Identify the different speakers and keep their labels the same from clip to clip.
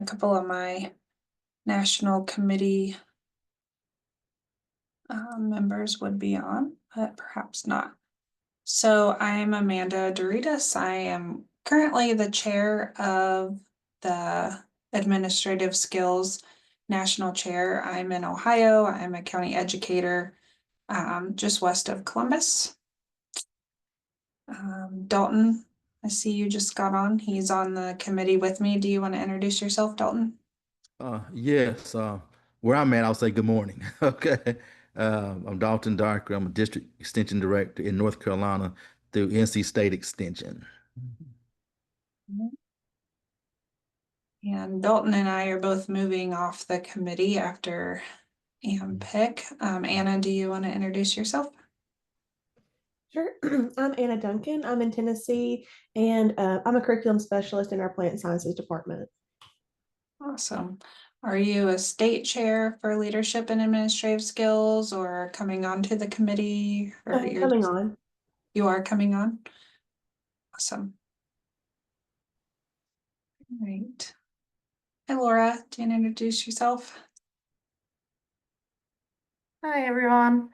Speaker 1: a couple of my national committee members would be on, but perhaps not. So I'm Amanda Doritas. I am currently the chair of the Administrative Skills National Chair. I'm in Ohio. I'm a county educator just west of Columbus. Dalton, I see you just got on. He's on the committee with me. Do you want to introduce yourself, Dalton?
Speaker 2: Yes, where I'm at, I'll say good morning. Okay. I'm Dalton Darker. I'm a district extension director in North Carolina through NC State Extension.
Speaker 1: Mhm. And Dalton and I are both moving off the committee after AMPIC. Anna, do you want to introduce yourself?
Speaker 3: Sure. I'm Anna Duncan. I'm in Tennessee, and I'm a curriculum specialist in our plant sciences department.
Speaker 1: Awesome. Are you a state chair for leadership and administrative skills or coming on to the committee or
Speaker 3: Coming on.
Speaker 1: you are coming on? Awesome. Great. Hi, Laura. Do you want to introduce yourself?
Speaker 4: Hi, everyone.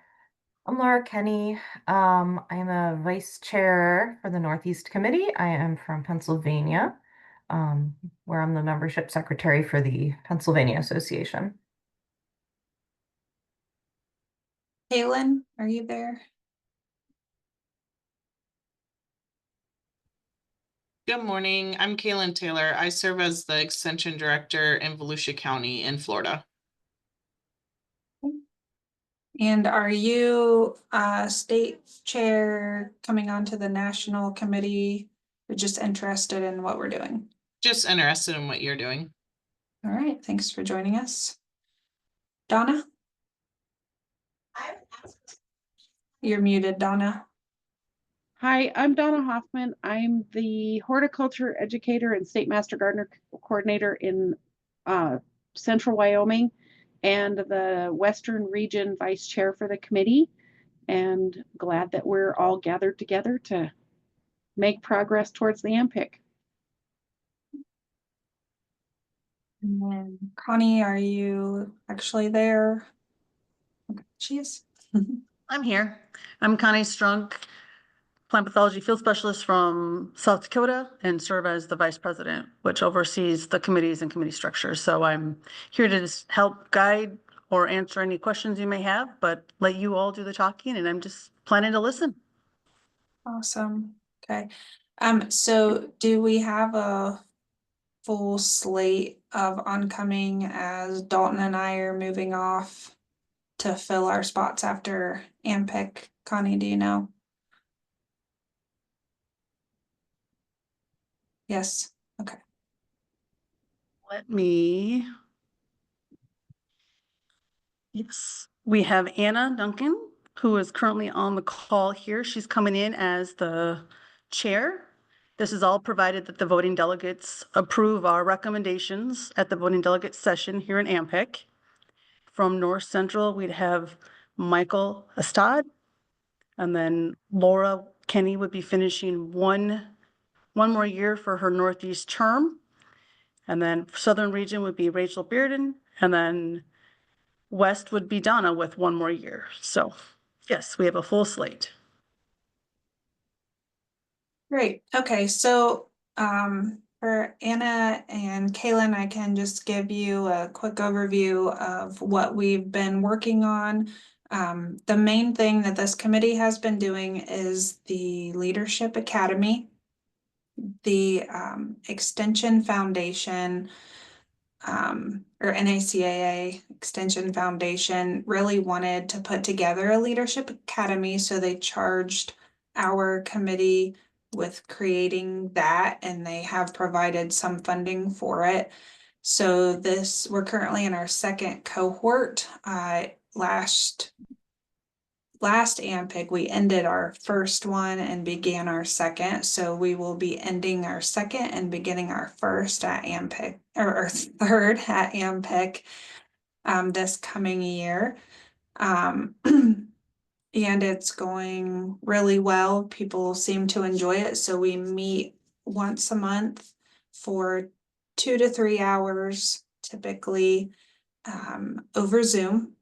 Speaker 4: I'm Laura Kenny. I'm a vice chair for the Northeast Committee. I am from Pennsylvania, where I'm the membership secretary for the Pennsylvania Association.
Speaker 1: Kaylin, are you there?
Speaker 5: Good morning. I'm Kaylin Taylor. I serve as the Extension Director in Volusia County in Florida.
Speaker 1: And are you state chair coming on to the national committee or just interested in what we're doing?
Speaker 5: Just interested in what you're doing.
Speaker 1: All right, thanks for joining us. Donna? You're muted, Donna.
Speaker 6: Hi, I'm Donna Hoffman. I'm the horticulture educator and state master gardener coordinator in Central Wyoming and the Western Region vice chair for the committee. And glad that we're all gathered together to make progress towards the AMPIC.
Speaker 1: And then Connie, are you actually there? Okay, she is.
Speaker 7: I'm here. I'm Connie Strunk, plant pathology field specialist from South Dakota and serve as the vice president, which oversees the committees and committee structures. So I'm here to just help guide or answer any questions you may have, but let you all do the talking and I'm just planning to listen.
Speaker 1: Awesome. Okay. So do we have a full slate of oncoming as Dalton and I are moving off to fill our spots after AMPIC? Connie, do you know? Yes. Okay.
Speaker 7: Let me. Yes, we have Anna Duncan, who is currently on the call here. She's coming in as the chair. This is all provided that the voting delegates approve our recommendations at the voting delegate session here in AMPIC. From North Central, we'd have Michael Estad, and then Laura Kenny would be finishing one more year for her Northeast term. And then Southern Region would be Rachel Bearden, and then West would be Donna with one more year. So yes, we have a full slate.
Speaker 1: Great. Okay. So for Anna and Kaylin, I can just give you a quick overview of what we've been working on. The main thing that this committee has been doing is the Leadership Academy, the Extension Foundation, or NACAA Extension Foundation really wanted to put together a leadership academy, so they charged our committee with creating that, and they have provided some funding for it. So we're currently in our second cohort. Last AMPIC, we ended our first one and began our second. So we will be ending our second and beginning our first at AMPIC, or our third at AMPIC this coming year. And it's going really well. People seem to enjoy it. So we meet once a month for 2 to 3 hours typically over Zoom.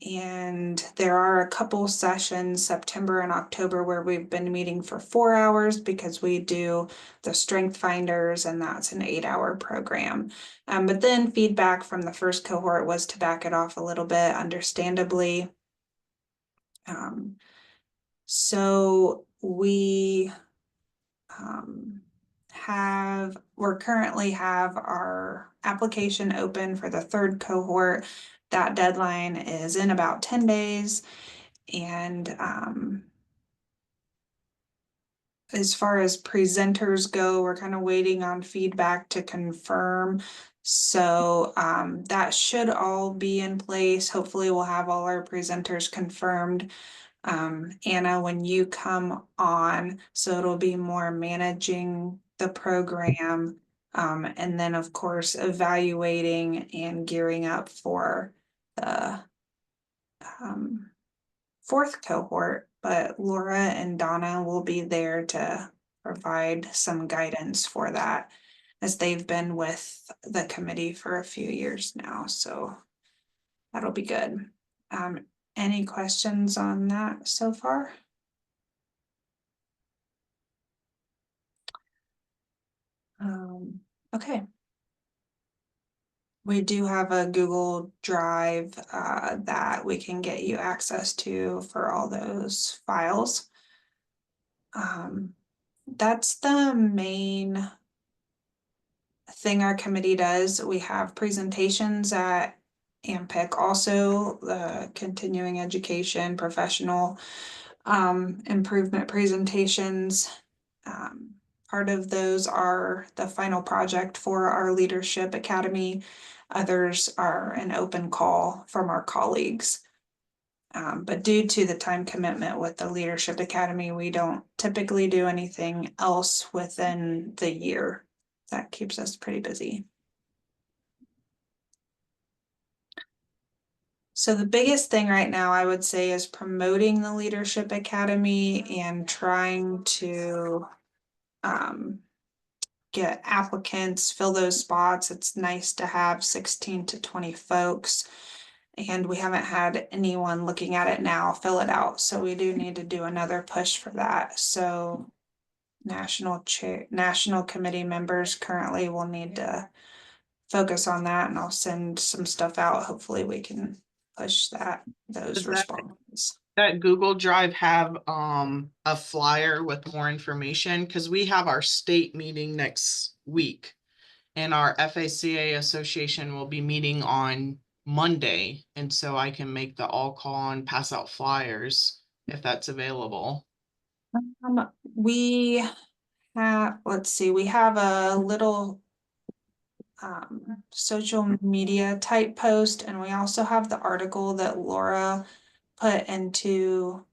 Speaker 1: And there are a couple sessions, September and October, where we've been meeting for 4 hours because we do the strength finders, and that's an 8-hour program. But then feedback from the first cohort was to back it off a little bit, understandably. So we we're currently have our application open for the third cohort. That deadline is in about 10 days. And as far as presenters go, we're kind of waiting on feedback to confirm. So that should all be in place. Hopefully we'll have all our presenters confirmed. Anna, when you come on, so it'll be more managing the program, and then of course evaluating and gearing up for the fourth cohort, but Laura and Donna will be there to provide some guidance for that, as they've been with the committee for a few years now, so that'll be good. Any questions on that so far? Okay. We do have a Google Drive that we can get you access to for all those files. That's the main thing our committee does. We have presentations at AMPIC, also the continuing education, professional improvement presentations. Part of those are the final project for our Leadership Academy. Others are an open call from our colleagues. But due to the time commitment with the Leadership Academy, we don't typically do anything else within the year. That keeps us pretty busy. So the biggest thing right now, I would say, is promoting the Leadership Academy and trying to get applicants, fill those spots. It's nice to have 16 to 20 folks, and we haven't had anyone looking at it now fill it out. So we do need to do another push for that. So national committee members currently will need to focus on that, and I'll send some stuff out. Hopefully we can push those
Speaker 5: Does
Speaker 1: responses.
Speaker 5: that Google Drive have a flyer with more information? Because we have our state meeting next week, and our FACA association will be meeting on Monday, and so I can make the all call and pass out flyers if that's available.
Speaker 1: We have, let's see, we have a little social media type post, and we also have the article that Laura put into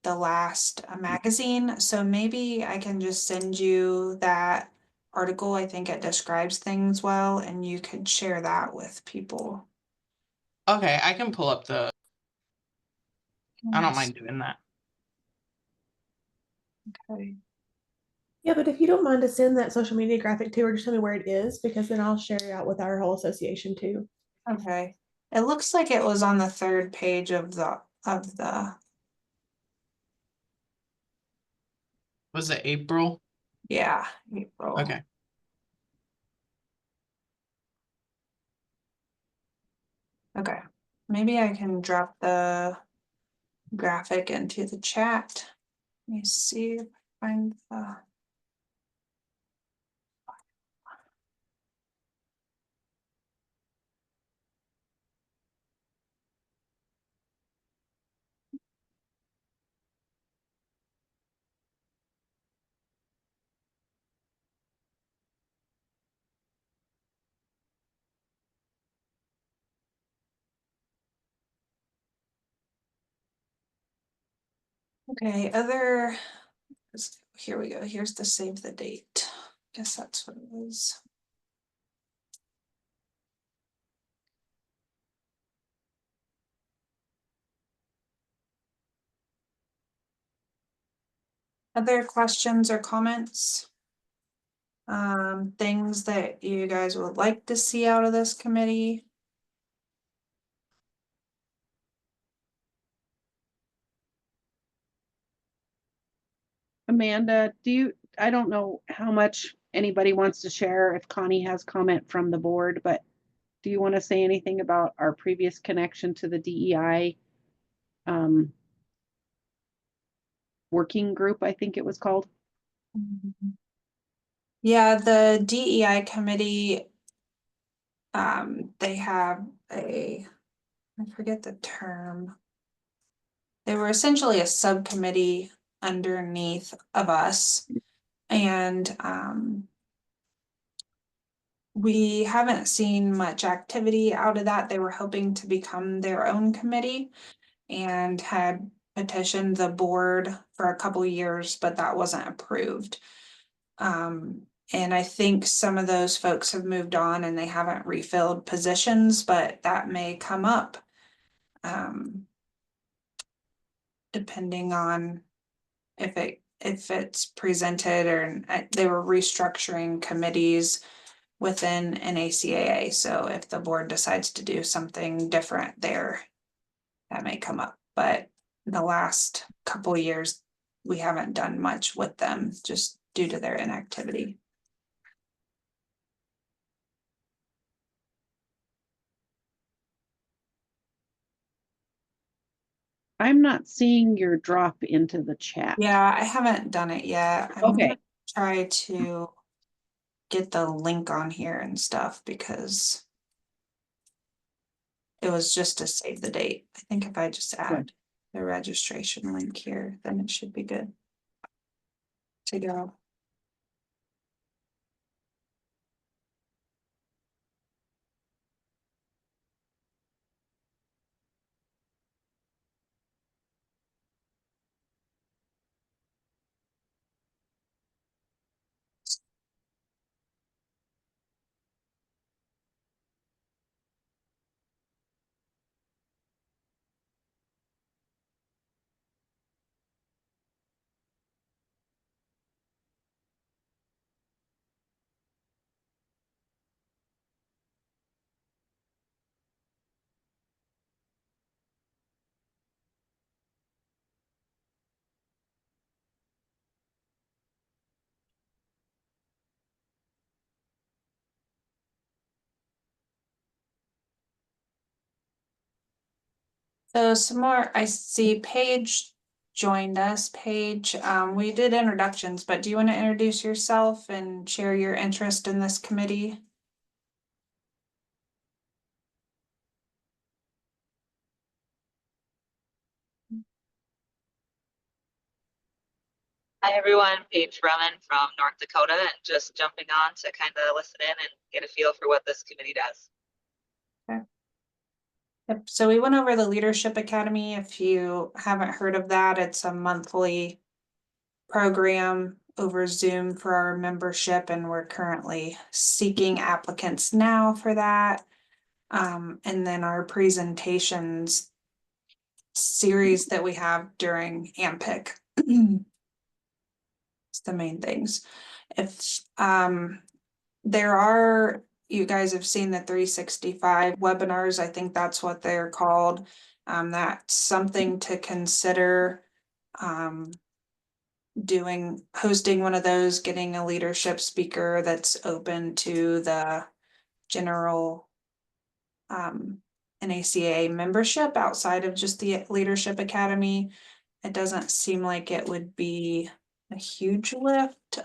Speaker 1: the last magazine. So maybe I can just send you that article. I think it describes things well, and you could share that with people.
Speaker 5: Okay, I can pull up I don't
Speaker 1: Yes.
Speaker 5: mind doing that.
Speaker 1: Okay.
Speaker 3: Yeah, but if you don't mind to send that social media graphic to, or just tell me where it is, because then I'll share it out with our whole association too.
Speaker 1: Okay. It looks like it was on the 3rd page of the
Speaker 5: Was it April?
Speaker 1: yeah, April.
Speaker 5: Okay.
Speaker 1: Okay. Maybe I can drop the graphic into the chat. Let me see if I find the okay, here we go. Here's the save the date. Guess that's what it was. Other questions or comments? things that you guys would like to see out of this committee.
Speaker 6: Amanda, I don't know how much anybody wants to share, if Connie has comment from the board, but do you want to say anything about our previous connection to the DEI working group, I think it was called?
Speaker 1: Yeah, the DEI committee, they have I forget the term. They were essentially a subcommittee underneath of us. And we haven't seen much activity out of that. They were hoping to become their own committee and had petitioned the board for a couple years, but that wasn't approved. And I think some of those folks have moved on and they haven't refilled positions, but that may come up. Depending on if it's presented, or they were restructuring committees within NACAA. So if the board decides to do something different there, that may come up. But the last couple of years, we haven't done much with them just due to their inactivity.
Speaker 6: I'm not seeing your drop into the chat.
Speaker 1: Yeah, I haven't done it yet. I'm
Speaker 6: Okay.
Speaker 1: gonna try to get the link on here and stuff because it was just to save the date. I think if I just add the registration link here, then it should be good to go. So some more, I see Paige joined us. Paige, we did introductions, but do you want to introduce yourself and share your interest in this committee?
Speaker 8: Hi everyone, Paige Bremen from North Dakota, and just jumping on to kind of listen in and get a feel for what this committee does.
Speaker 1: Yep, so we went over the Leadership Academy. If you haven't heard of that, it's a monthly program over Zoom for our membership, and we're currently seeking applicants now for that. And then our presentations series that we have during AMPIC. It's the main things. If there are, you guys have seen the 365 webinars, I think that's what they're called. That's something to consider. Hosting one of those, getting a leadership speaker that's open to the general NACA membership outside of just the Leadership Academy. It doesn't seem like it would be a huge lift.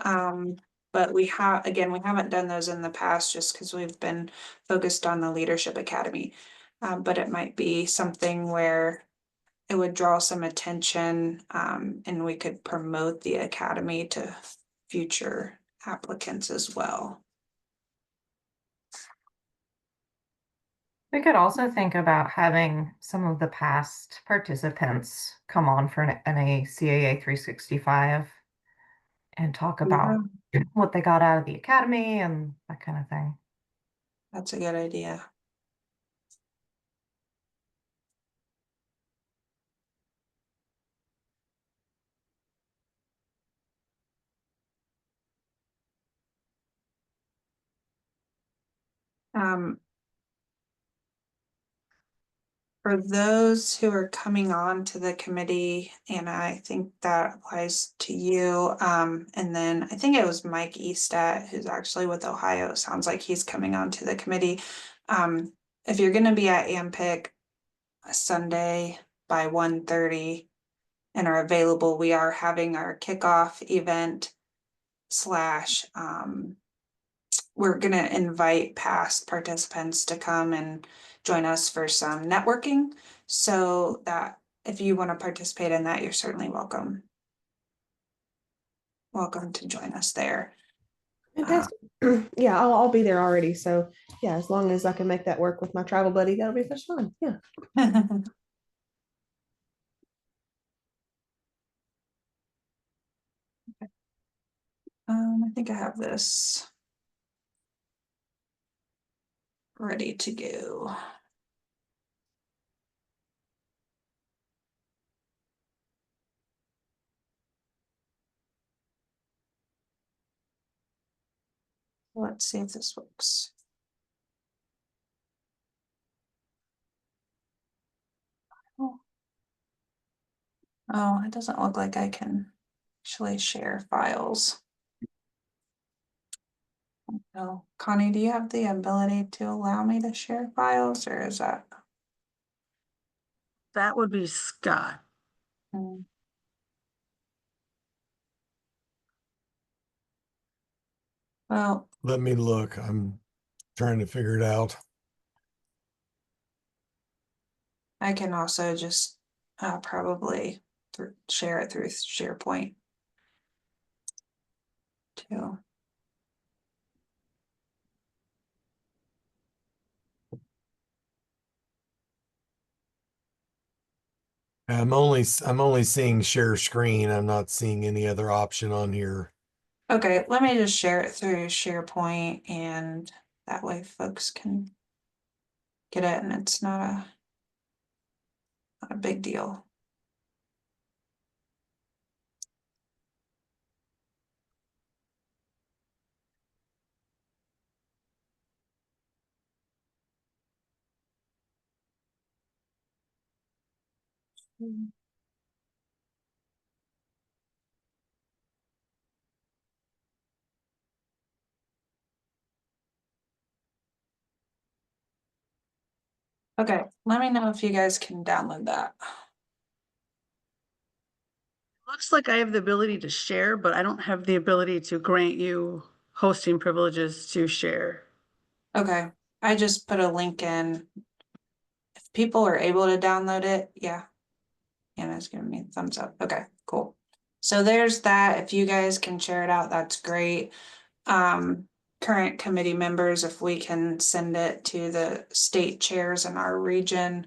Speaker 1: But we haven't done those in the past just because we've been focused on the Leadership Academy. But it might be something where it would draw some attention, and we could promote the academy to future applicants as well.
Speaker 4: We could also think about having some of the past participants come on for an NACAA 365 and talk about what they got out of the academy and that kind of thing.
Speaker 1: That's a good idea. For those who are coming on to the committee, and I think that applies to you, and then I think it was Mike Eastat, who's actually with Ohio. It sounds like he's coming on to the committee. If you're gonna be at AMPIC Sunday by 1:30 and are available, we are having our kickoff event slash, we're gonna invite past participants to come and join us for some networking. So that if you want to participate in that, you're certainly welcome. Welcome to join us there.
Speaker 3: Fantastic. Yeah, I'll be there already. So yeah, as long as I can make that work with my travel buddy, that'll be just fun. Yeah.
Speaker 1: I think I have this ready to go. Let's see if this works. Oh, it doesn't look like I can actually share files. No, Connie, do you have the ability to allow me to share files, or is that?
Speaker 7: That would be Scott.
Speaker 1: Well,
Speaker 9: Let me look. I'm trying to figure it out.
Speaker 1: I can also just probably share it through SharePoint too.
Speaker 9: I'm only seeing share screen. I'm not seeing any other option on here.
Speaker 1: Okay, let me just share it through SharePoint, and that way folks can get it, and it's not a big deal. Okay, let me know if you guys can download that.
Speaker 7: Looks like I have the ability to share, but I don't have the ability to grant you hosting privileges to share.
Speaker 1: Okay, I just put a link in. If people are able to download it, yeah. Anna's giving me a thumbs up. Okay, cool. So there's that. If you guys can share it out, that's great. Current committee members, if we can send it to the state chairs in our region,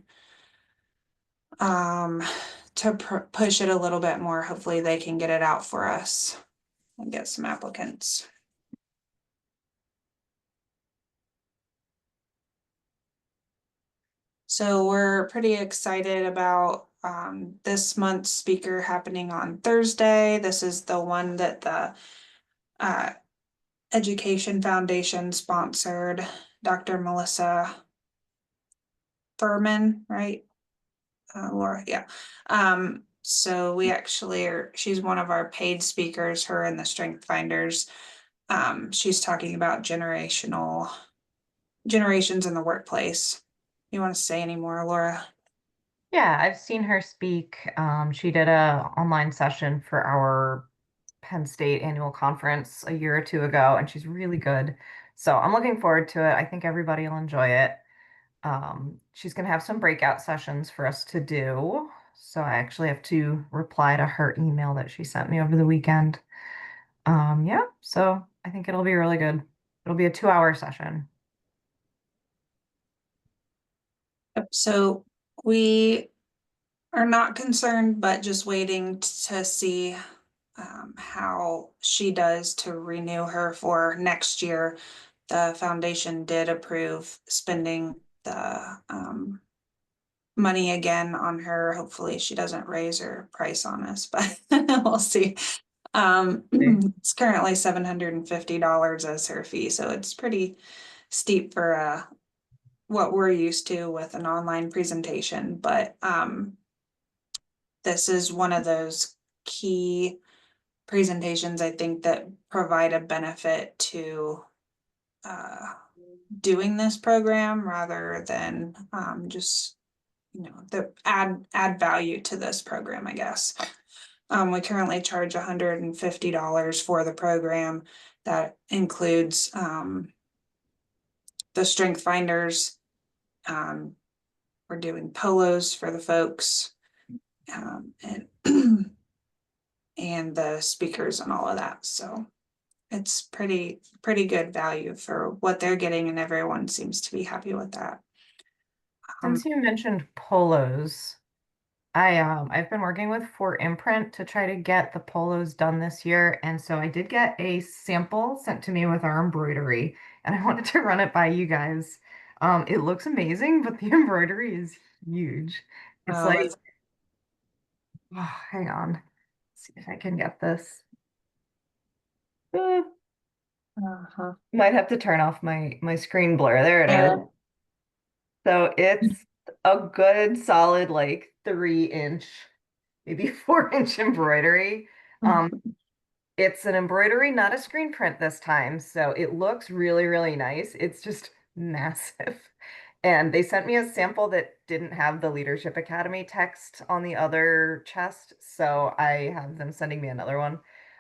Speaker 1: to push it a little bit more, hopefully they can get it out for us and get some applicants. So we're pretty excited about this month's speaker happening on Thursday. This is the one that the Education Foundation sponsored, Dr. Melissa Furman, right? Laura, yeah. So we actually she's one of our paid speakers, her and the Strength Finders. She's talking about generations in the workplace. You want to say any more, Laura?
Speaker 4: Yeah, I've seen her speak. She did a online session for our Penn State annual conference a year or two ago, and she's really good. So I'm looking forward to it. I think everybody will enjoy it. She's going to have some breakout sessions for us to do. So I actually have to reply to her email that she sent me over the weekend. Yeah, so I think it'll be really good. It'll be a 2-hour session.
Speaker 1: So we are not concerned, but just waiting to see how she does to renew her for next year. The foundation did approve spending the money again on her. Hopefully she doesn't raise her price on us, but we'll see. It's currently $750 as her fee, so it's pretty steep for what we're used to with an online presentation, but this is one of those key presentations I think that provide a benefit to doing this program rather than just the add value to this program, I guess. We currently charge $150 for the program. That includes the strength finders. We're doing polos for the folks, and and the speakers and all of that. So it's pretty good value for what they're getting, and everyone seems to be happy with that.
Speaker 4: Since you mentioned polos, I've been working with For Imprint to try to get the polos done this year, and so I did get a sample sent to me with our embroidery, and I wanted to run it by you guys. It looks amazing, but the embroidery is huge. It's
Speaker 1: Oh,
Speaker 4: like, oh, hang on, let's see if I can get this.
Speaker 1: uh-huh.
Speaker 4: Might have to turn off my screen blur. There it is. So it's a good solid like 3 inch, maybe 4 inch embroidery. It's an embroidery, not a screen print this time. So it looks really, really nice. It's just massive. And they sent me a sample that didn't have the Leadership Academy text on the other chest. So I have them sending me another one.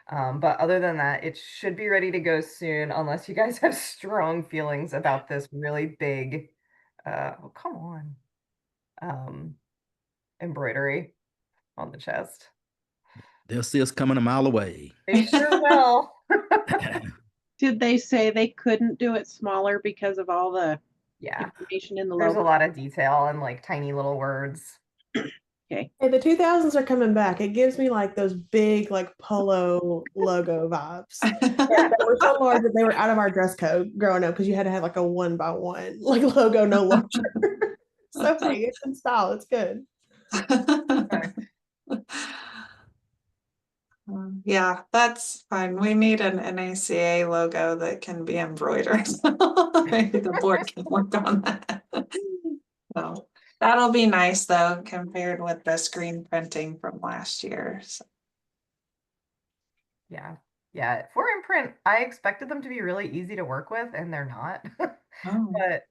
Speaker 4: But other than that, it should be ready to go soon, unless you guys have strong feelings about this really big, oh, come on, embroidery on the chest.
Speaker 2: They'll see us coming a mile away.
Speaker 4: They sure will.
Speaker 6: Did they say they couldn't do it smaller because of all the
Speaker 4: Yeah,
Speaker 6: information in the
Speaker 4: there's a
Speaker 6: logo?
Speaker 4: lot of detail and like tiny little words.
Speaker 6: Okay.
Speaker 3: Hey, the 2000s are coming back. It gives me like those big like polo logo vibes. Yeah, they were so large that they were out of our dress code growing up because you had to have like a 1x1 like logo, no larger. So hey, it's in style. It's good.
Speaker 1: Yeah, that's fine. We need an NACA logo that can be embroidered. Maybe the board can work on that. So that'll be nice though, compared with the screen printing from last year. So.
Speaker 4: Yeah. Yeah. For imprint, I expected them to be really easy to work with, and they're not.
Speaker 1: Oh.
Speaker 4: But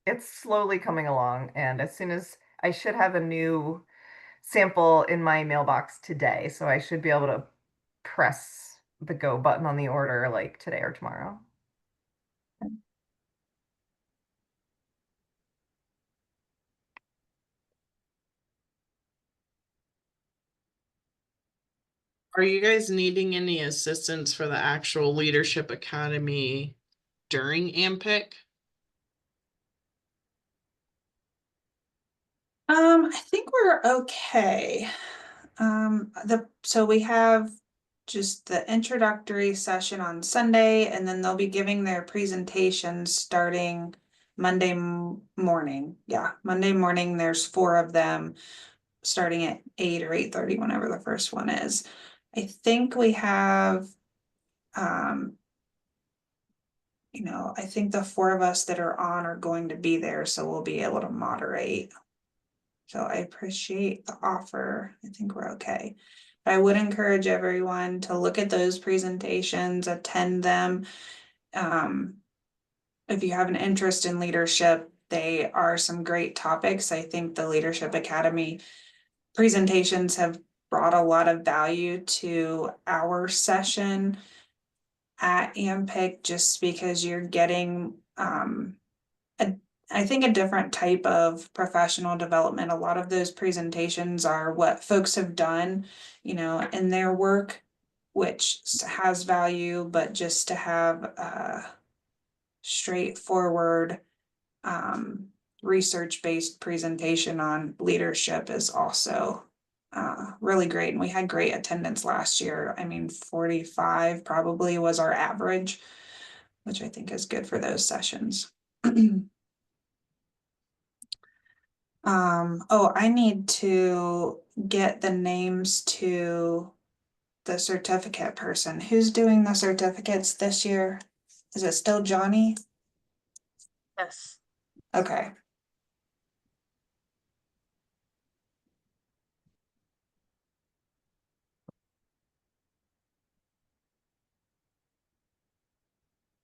Speaker 4: it's slowly coming along, and as soon as I should have a new sample in my mailbox today, so I should be able to press the go button on the order like today or tomorrow.
Speaker 5: Are you guys needing any assistance for the actual Leadership Academy during AMPIC?
Speaker 1: I think we're okay. So we have just the introductory session on Sunday, and then they'll be giving their presentations starting Monday morning. Yeah, Monday morning, there's 4 of them starting at 8 or 8:30, whenever the first one is. I think we have, I think the 4 of us that are on are going to be there, so we'll be able to moderate. So I appreciate the offer. I think we're okay. I would encourage everyone to look at those presentations, attend them. If you have an interest in leadership, they are some great topics. I think the Leadership Academy presentations have brought a lot of value to our session at AMPIC, just because you're getting I think a different type of professional development. A lot of those presentations are what folks have done, in their work, which has value, but just to have a straightforward, research-based presentation on leadership is also really great. And we had great attendance last year. I mean, 45 probably was our average, which I think is good for those sessions. Oh, I need to get the names to the certificate person. Who's doing the certificates this year? Is it still Johnny?
Speaker 7: Yes.
Speaker 1: Okay.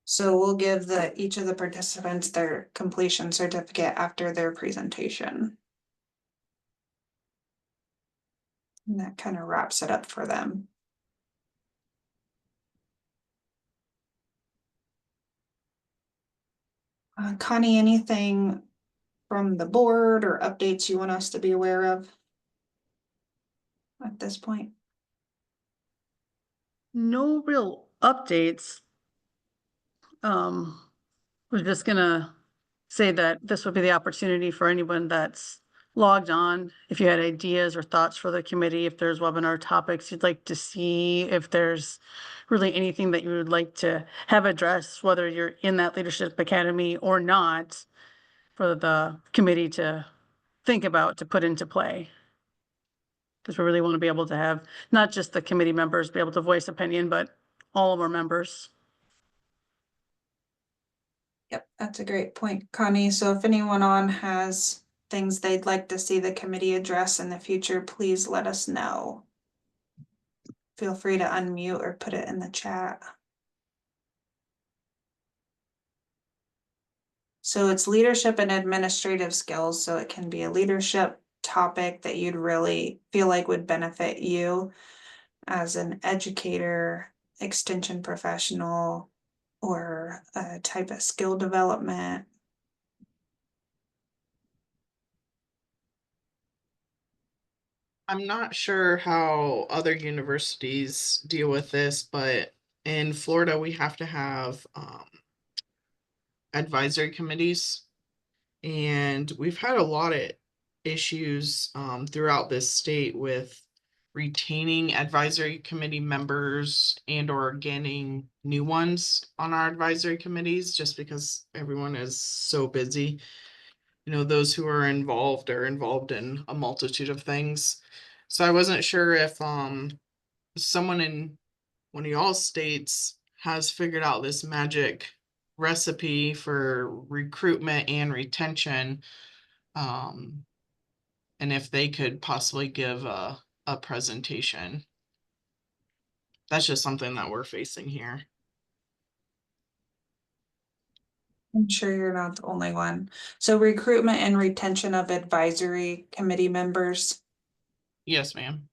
Speaker 1: So we'll give each of the participants their completion certificate after their presentation. And that kind of wraps it up for them. Connie, anything from the board or updates you want us to be aware of at this point?
Speaker 7: No real updates. We're just gonna say that this would be the opportunity for anyone that's logged on. If you had ideas or thoughts for the committee, if there's webinar topics you'd like to see, if there's really anything that you would like to have addressed, whether you're in that leadership academy or not, for the committee to think about, to put into play. Because we really want to be able to have not just the committee members be able to voice opinion, but all of our members.
Speaker 1: Yep, that's a great point, Connie. So if anyone on has things they'd like to see the committee address in the future, please let us know. Feel free to unmute or put it in the chat. So it's leadership and administrative skills. So it can be a leadership topic that you'd really feel like would benefit you as an educator, extension professional, or a type of skill development.
Speaker 5: I'm not sure how other universities deal with this, but in Florida, we have to have advisory committees. And we've had a lot of issues throughout this state with retaining advisory committee members and or getting new ones on our advisory committees, just because everyone is so busy. You know, those who are involved in a multitude of things. So I wasn't sure if someone in one of y'all states has figured out this magic recipe for recruitment and retention, and if they could possibly give a presentation. That's just something that we're facing here.
Speaker 1: I'm sure you're not the only one. So recruitment and retention of advisory committee members.
Speaker 5: Yes, ma'am.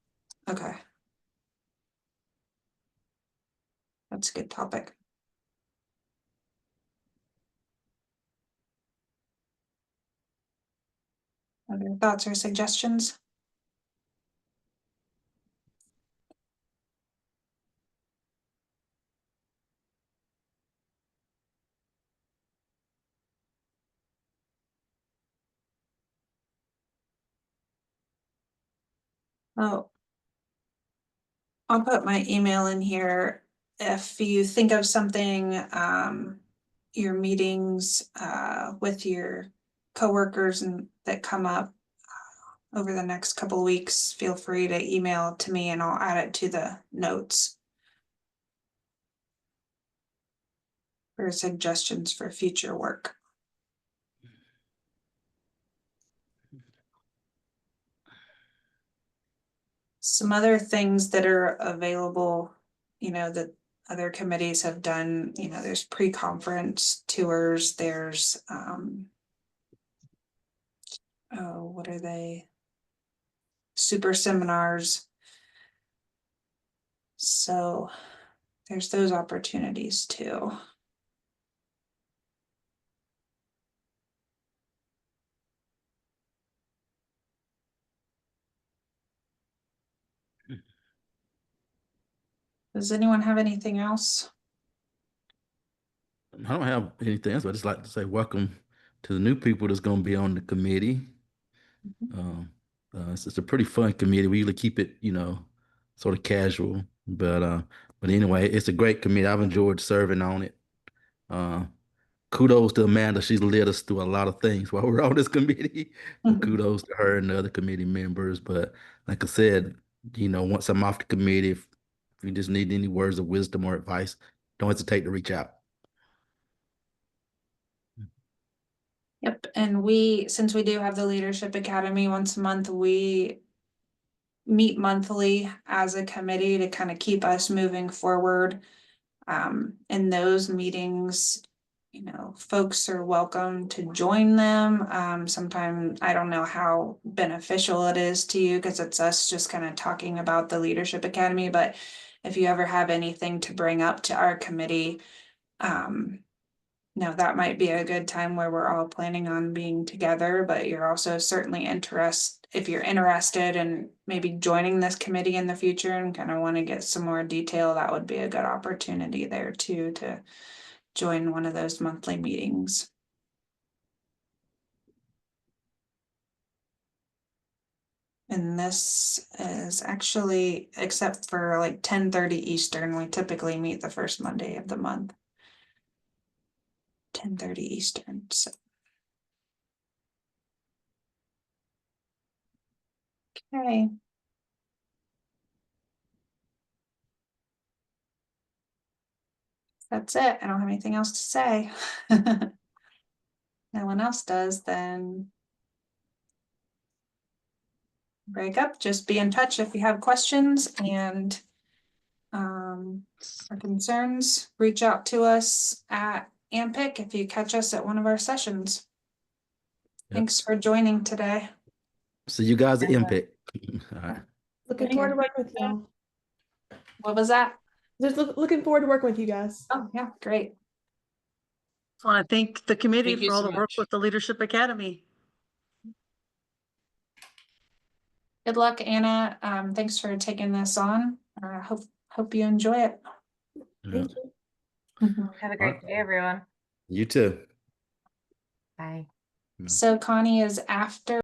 Speaker 1: Okay. That's a good topic. Other thoughts or suggestions? Oh, I'll put my email in here. If you think of something, your meetings with your coworkers and that come up over the next couple of weeks, feel free to email to me and I'll add it to the notes for suggestions for future work. Some other things that are available, that other committees have done, there's pre-conference tours, there's, what are they? Super seminars. So there's those opportunities too. Does anyone have anything else?
Speaker 2: I don't have anything else, but I just like to say welcome to the new people that's going to be on the committee. Um, it's a pretty fun committee. We usually keep it, sort of casual, but anyway, it's a great committee. I've enjoyed serving on it. Uh, Kudos to Amanda. She's led us through a lot of things while we're on this committee. So kudos to her and the other committee members. But like I said, once I'm off the committee, if you just need any words of wisdom or advice, don't hesitate to reach out.
Speaker 1: Yep, and since we do have the Leadership Academy once a month, we meet monthly as a committee to kind of keep us moving forward. In those meetings, folks are welcome to join them. Sometimes I don't know how beneficial it is to you because it's us just kind of talking about the Leadership Academy, but if you ever have anything to bring up to our committee, that might be a good time where we're all planning on being together, but you're also certainly if you're interested in maybe joining this committee in the future and kind of want to get some more detail, that would be a good opportunity there too, to join one of those monthly meetings. And this is actually, except for like 10:30 Eastern, we typically meet the first Monday of the month. 10:30 Eastern, so. Okay. That's it. I don't have anything else to say. No one else does, then break up. Just be in touch if you have questions and or concerns. Reach out to us at AMPIC if you catch us at one of our sessions.
Speaker 2: Yep.
Speaker 1: Thanks for joining today.
Speaker 2: So you guys are impact. All right.
Speaker 3: Looking forward to working with y'all.
Speaker 1: What was that?
Speaker 3: Just looking forward to working with you guys.
Speaker 1: Oh, yeah, great.
Speaker 7: I want to thank the committee
Speaker 5: Thank you
Speaker 7: for all
Speaker 5: so
Speaker 7: the work
Speaker 5: much.
Speaker 7: with the Leadership Academy.
Speaker 1: Good luck, Anna. Thanks for taking this on. Hope you enjoy it.
Speaker 3: Thank you.
Speaker 4: Have a
Speaker 2: All
Speaker 4: great
Speaker 2: right.
Speaker 4: day, everyone.
Speaker 2: You too.
Speaker 4: Bye.
Speaker 1: So Connie is after